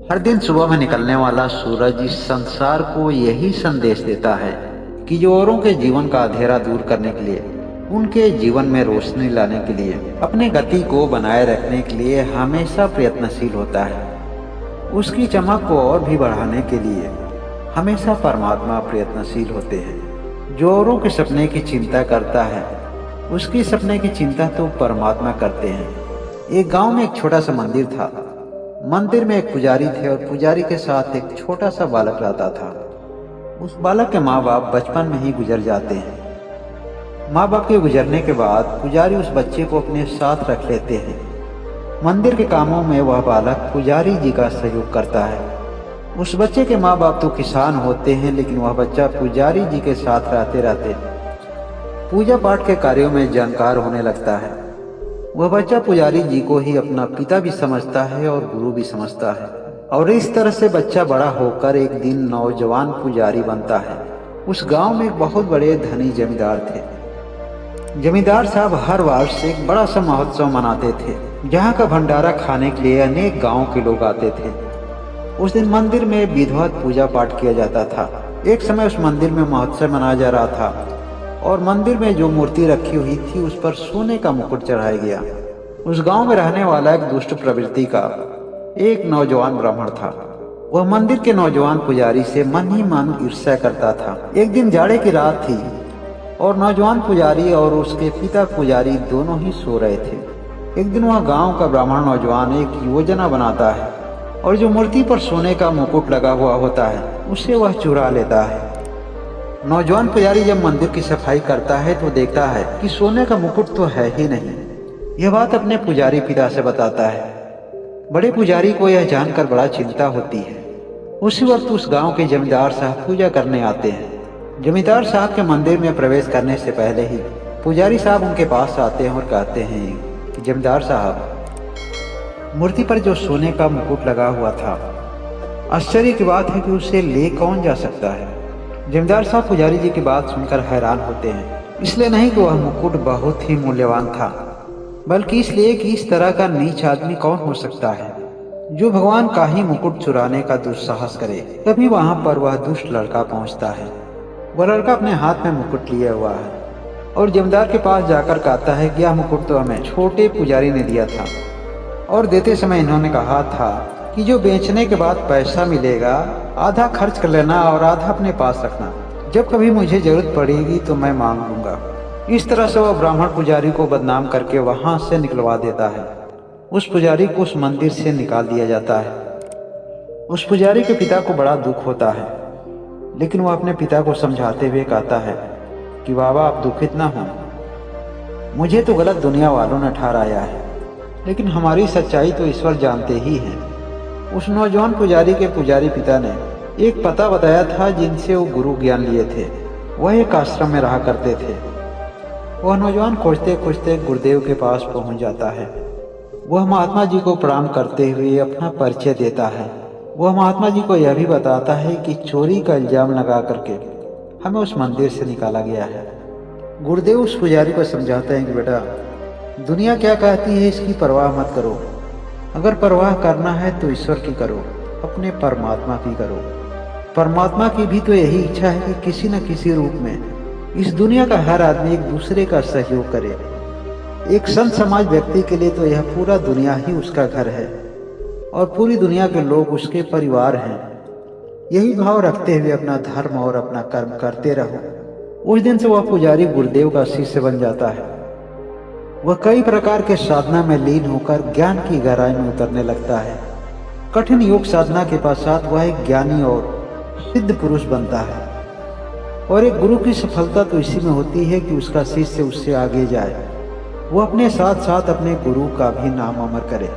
हर दिन सुबह में निकलने वाला सूरज इस संसार को यही संदेश देता है कि जो औरों के जीवन का अंधेरा दूर करने के लिए, उनके जीवन में रोशनी लाने के लिए, अपनी गति को बनाए रखने के लिए हमेशा प्रयत्नशील होता है। उसकी चमक को और भी बढ़ाने के लिए हमेशा परमात्मा प्रयत्नशील होते हैं। जो औरों के सपने की चिंता करता है, उसकी सपने की चिंता तो परमात्मा करते हैं। एक गांव में एक छोटा सा मंदिर था। मंदिर में एक पुजारी थे और पुजारी के साथ एक छोटा सा बालक रहता था। उस बालक के माँ बाप बचपन में ही गुजर जाते हैं। माँ बाप के गुजरने के बाद पुजारी उस बच्चे को अपने साथ रख लेते हैं। मंदिर के कामों में वह बालक पुजारी जी का सहयोग करता है। उस बच्चे के माँ बाप तो किसान होते हैं, लेकिन वह बच्चा पुजारी जी के साथ रहते रहते पूजा पाठ के कार्यों में जानकार होने लगता है। वह बच्चा पुजारी जी को ही अपना पिता भी समझता है और गुरु भी समझता है। और इस तरह से बच्चा बड़ा होकर एक दिन नौजवान पुजारी बनता है। उस गांव में एक बहुत बड़े धनी जमींदार थे। जमींदार साहब हर वर्ष एक बड़ा सा महोत्सव मनाते थे, जहां का भंडारा खाने के लिए अनेक गांव के लोग आते थे। उस दिन मंदिर में विधिवत पूजा पाठ किया जाता था। एक समय उस मंदिर में महोत्सव मनाया जा रहा था और मंदिर में जो मूर्ति रखी हुई थी उस पर सोने का मुकुट चढ़ाया गया। उस गांव में रहने वाला एक दुष्ट प्रवृत्ति का एक नौजवान ब्राह्मण था। वह मंदिर के नौजवान पुजारी से मन ही मन ईर्ष्या करता था। एक दिन जाड़े की रात थी और नौजवान पुजारी और उसके पिता पुजारी दोनों ही सो रहे थे। एक दिन वह गांव का ब्राह्मण नौजवान एक योजना बनाता है और जो मूर्ति पर सोने का मुकुट लगा हुआ होता है उसे वह चुरा लेता है। नौजवान पुजारी जब मंदिर की सफाई करता है तो देखता है कि सोने का मुकुट तो है ही नहीं। यह बात अपने पुजारी पिता से बताता है। बड़े पुजारी को यह जानकर बड़ा चिंता होती है। उसी वक्त उस गांव के जमींदार साहब पूजा करने आते हैं। जमींदार साहब के मंदिर में प्रवेश करने से पहले ही पुजारी साहब उनके पास आते हैं और कहते हैं कि जमींदार साहब, मूर्ति पर जो सोने का मुकुट लगा हुआ था, आश्चर्य की बात है कि उसे ले कौन जा सकता है। जमींदार साहब पुजारी जी की बात सुनकर हैरान होते हैं। इसलिए नहीं कि वह मुकुट बहुत ही मूल्यवान था, बल्कि इसलिए कि इस तरह का नीच आदमी कौन हो सकता है जो भगवान का ही मुकुट चुराने का दुस्साहस करे। तभी वहां पर वह दुष्ट लड़का पहुंचता है। वह लड़का अपने हाथ में मुकुट लिए हुआ है और जमींदार के पास जाकर कहता है कि यह मुकुट तो हमें छोटे पुजारी ने दिया था और देते समय इन्होंने कहा था कि जो बेचने के बाद पैसा मिलेगा आधा खर्च कर लेना और आधा अपने पास रखना। जब कभी मुझे जरूरत पड़ेगी तो मैं मांग लूंगा। इस तरह से वह ब्राह्मण पुजारी को बदनाम करके वहां से निकलवा देता है। उस पुजारी को उस मंदिर से निकाल दिया जाता है। उस पुजारी के पिता को बड़ा दुख होता है, लेकिन वह अपने पिता को समझाते हुए कहता है कि बाबा, आप दुखित ना हो। मुझे तो गलत दुनिया वालों ने ठहराया है, लेकिन हमारी सच्चाई तो ईश्वर जानते ही हैं। उस नौजवान पुजारी के पुजारी पिता ने एक पता बताया था जिनसे वो गुरु ज्ञान लिए थे। वह एक आश्रम में रहा करते थे। वह नौजवान खोजते खोजते गुरुदेव के पास पहुंच जाता है। वह महात्मा जी को प्रणाम करते हुए अपना परिचय देता है। वह महात्मा जी को यह भी बताता है कि चोरी का इल्जाम लगा करके हमें उस मंदिर से निकाला गया है। गुरुदेव उस पुजारी को समझाते हैं कि बेटा, दुनिया क्या कहती है इसकी परवाह मत करो। अगर परवाह करना है तो ईश्वर की करो, अपने परमात्मा की करो। परमात्मा की भी तो यही इच्छा है कि किसी न किसी रूप में इस दुनिया का हर आदमी एक दूसरे का सहयोग करे। एक संत समाज व्यक्ति के लिए तो यह पूरा दुनिया ही उसका घर है और पूरी दुनिया के लोग उसके परिवार हैं। यही भाव रखते हुए अपना धर्म और अपना कर्म करते रहो। उस दिन से वह पुजारी गुरुदेव का शिष्य बन जाता है। वह कई प्रकार के साधना में लीन होकर ज्ञान की गहराई में उतरने लगता है। कठिन योग साधना के पश्चात वह एक ज्ञानी और सिद्ध पुरुष बनता है। और एक गुरु की सफलता तो इसी में होती है कि उसका शिष्य उससे आगे जाए। वो अपने साथ साथ अपने गुरु का भी नाम अमर करे,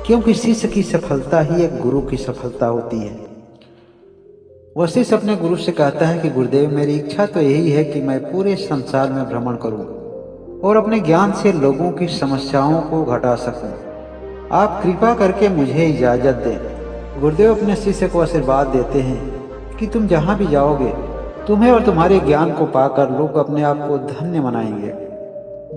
क्योंकि शिष्य की सफलता ही एक गुरु की सफलता होती है। वह शिष्य अपने गुरु से कहता है कि गुरुदेव, मेरी इच्छा तो यही है कि मैं पूरे संसार में भ्रमण करूं और अपने ज्ञान से लोगों की समस्याओं को घटा सकूं। आप कृपा करके मुझे इजाजत दें। गुरुदेव अपने शिष्य को आशीर्वाद देते हैं कि तुम जहां भी जाओगे, तुम्हें और तुम्हारे ज्ञान को पाकर लोग अपने आप को धन्य मनाएंगे।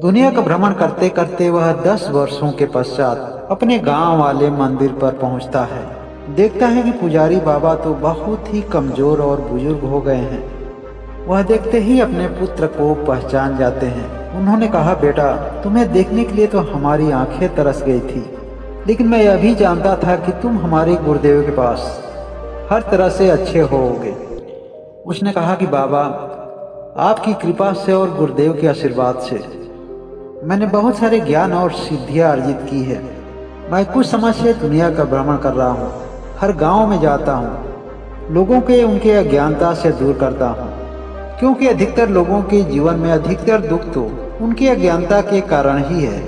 दुनिया का भ्रमण करते करते वह 10 वर्षों के पश्चात अपने गांव वाले मंदिर पर पहुंचता है। देखता है कि पुजारी बाबा तो बहुत ही कमजोर और बुजुर्ग हो गए हैं। वह देखते ही अपने पुत्र को पहचान जाते हैं। उन्होंने कहा, बेटा, तुम्हें देखने के लिए तो हमारी आंखें तरस गई थी, लेकिन मैं यह भी जानता था कि तुम हमारे गुरुदेव के पास हर तरह से अच्छे होगे। उसने कहा कि बाबा, आपकी कृपा से और गुरुदेव के आशीर्वाद से मैंने बहुत सारे ज्ञान और सिद्धियां अर्जित की है। मैं कुछ समय से दुनिया का भ्रमण कर रहा हूँ, हर गांव में जाता हूँ, लोगों के उनके अज्ञानता से दूर करता हूँ, क्योंकि अधिकतर लोगों के जीवन में अधिकतर दुख तो उनकी अज्ञानता के कारण ही है।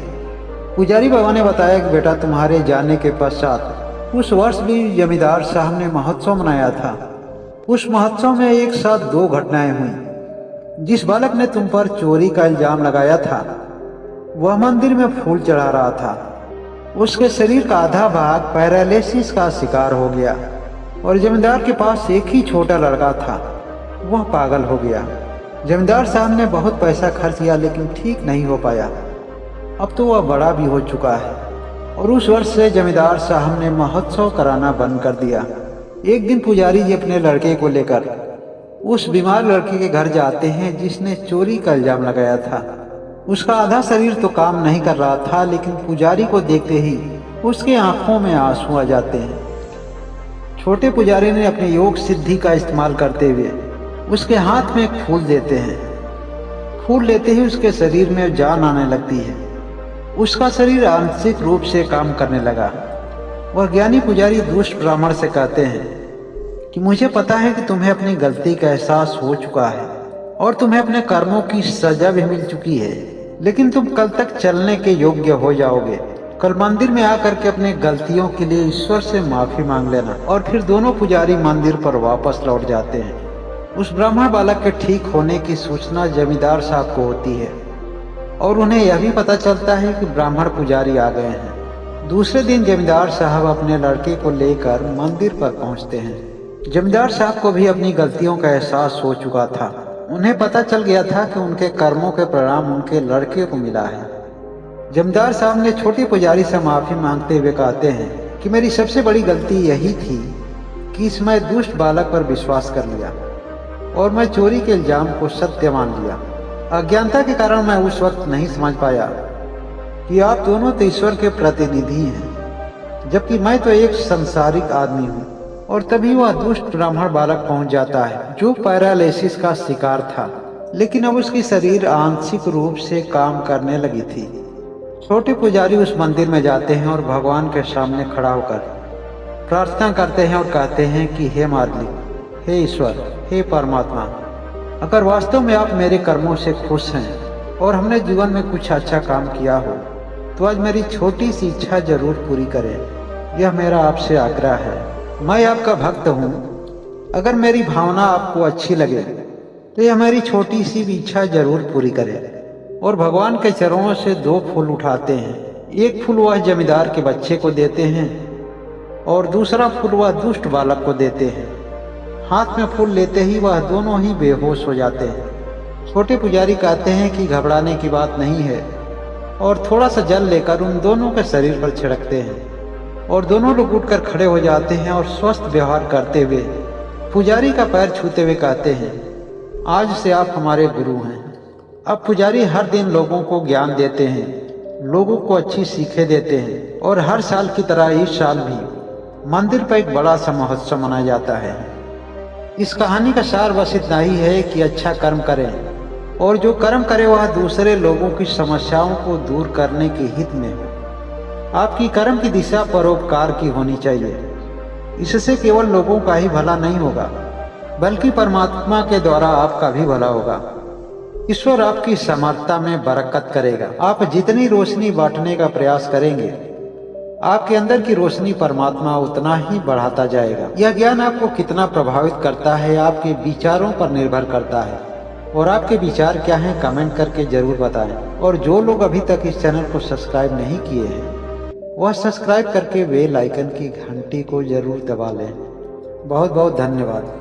पुजारी बाबा ने बताया कि बेटा, तुम्हारे जाने के पश्चात उस वर्ष भी जमींदार साहब ने महोत्सव मनाया था। उस महोत्सव में एक साथ 2 घटनाएं हुई। जिस बालक ने तुम पर चोरी का इल्जाम लगाया था, वह मंदिर में फूल चढ़ा रहा था। उसके शरीर का आधा भाग पैरालिसिस का शिकार हो गया और जमींदार के पास एक ही छोटा लड़का था, वह पागल हो गया। जमींदार साहब ने बहुत पैसा खर्च किया, लेकिन ठीक नहीं हो पाया। अब तो वह बड़ा भी हो चुका है और उस वर्ष से जमींदार साहब ने महोत्सव कराना बंद कर दिया। एक दिन पुजारी जी अपने लड़के को लेकर उस बीमार लड़के के घर जाते हैं जिसने चोरी का इल्जाम लगाया था। उसका आधा शरीर तो काम नहीं कर रहा था, लेकिन पुजारी को देखते ही उसके आंखों में आंसू आ जाते हैं। छोटे पुजारी ने अपनी योग सिद्धि का इस्तेमाल करते हुए उसके हाथ में एक फूल देते हैं। फूल लेते ही उसके शरीर में जान आने लगती है। उसका शरीर आंशिक रूप से काम करने लगा। वह ज्ञानी पुजारी दुष्ट ब्राह्मण से कहते हैं कि मुझे पता है कि तुम्हें अपनी गलती का एहसास हो चुका है और तुम्हें अपने कर्मों की सजा भी मिल चुकी है, लेकिन तुम कल तक चलने के योग्य हो जाओगे। कल मंदिर में आकर के अपनी गलतियों के लिए ईश्वर से माफी मांग लेना। और फिर दोनों पुजारी मंदिर पर वापस लौट जाते हैं। उस ब्राह्मण बालक के ठीक होने की सूचना जमींदार साहब को होती है और उन्हें यह भी पता चलता है कि ब्राह्मण पुजारी आ गए हैं। दूसरे दिन जमींदार साहब अपने लड़के को लेकर मंदिर पर पहुंचते हैं। जमींदार साहब को भी अपनी गलतियों का एहसास हो चुका था। उन्हें पता चल गया था कि उनके कर्मों के परिणाम उनके लड़के को मिला है। जमींदार साहब ने छोटे पुजारी से माफी मांगते हुए कहते हैं कि मेरी सबसे बड़ी गलती यही थी कि मैं दुष्ट बालक पर विश्वास कर लिया और मैं चोरी के इल्जाम को सत्य मान लिया। अज्ञानता के कारण मैं उस वक्त नहीं समझ पाया कि आप दोनों तो ईश्वर के प्रतिनिधि हैं, जबकि मैं तो एक संसारिक आदमी हूँ। और तभी वह दुष्ट ब्राह्मण बालक पहुंच जाता है जो पैरालिसिस का शिकार था, लेकिन अब उसकी शरीर आंशिक रूप से काम करने लगी थी। छोटे पुजारी उस मंदिर में जाते हैं और भगवान के सामने खड़ा होकर प्रार्थना करते हैं और कहते हैं कि हे मालिक, हे ईश्वर, हे परमात्मा, अगर वास्तव में आप मेरे कर्मों से खुश हैं और हमने जीवन में कुछ अच्छा काम किया हो, तो आज मेरी छोटी सी इच्छा जरूर पूरी करें। यह मेरा आपसे आग्रह है। मैं आपका भक्त हूँ। अगर मेरी भावना आपको अच्छी लगे तो यह मेरी छोटी सी भी इच्छा जरूर पूरी करें। और भगवान के चरणों से 2 फूल उठाते हैं। एक फूल वह जमींदार के बच्चे को देते हैं और दूसरा फूल वह दुष्ट बालक को देते हैं। हाथ में फूल लेते ही वह दोनों ही बेहोश हो जाते हैं। छोटे पुजारी कहते हैं कि घबराने की बात नहीं है और थोड़ा सा जल लेकर उन दोनों के शरीर पर छिड़कते हैं और दोनों लोग उठकर खड़े हो जाते हैं और स्वस्थ व्यवहार करते हुए पुजारी का पैर छूते हुए कहते हैं, आज से आप हमारे गुरु हैं। अब पुजारी हर दिन लोगों को ज्ञान देते हैं, लोगों को अच्छी सीखें देते हैं और हर साल की तरह इस साल भी मंदिर पर एक बड़ा सा महोत्सव मनाया जाता है। इस कहानी का सार बस इतना ही है कि अच्छा कर्म करें और जो कर्म करे वह दूसरे लोगों की समस्याओं को दूर करने के हित में हो। आपकी कर्म की दिशा परोपकार की होनी चाहिए। इससे केवल लोगों का ही भला नहीं होगा, बल्कि परमात्मा के द्वारा आपका भी भला होगा। ईश्वर आपकी समर्थता में बरकत करेगा। आप जितनी रोशनी बांटने का प्रयास करेंगे, आपके अंदर की रोशनी परमात्मा उतना ही बढ़ाता जाएगा। यह ज्ञान आपको कितना प्रभावित करता है आपके विचारों पर निर्भर करता है। और आपके विचार क्या हैं कमेंट करके जरूर बताएं। और जो लोग अभी तक इस चैनल को सब्सक्राइब नहीं किए हैं, वह सब्सक्राइब करके बेल आइकन की घंटी को जरूर दबा लें। बहुत बहुत धन्यवाद।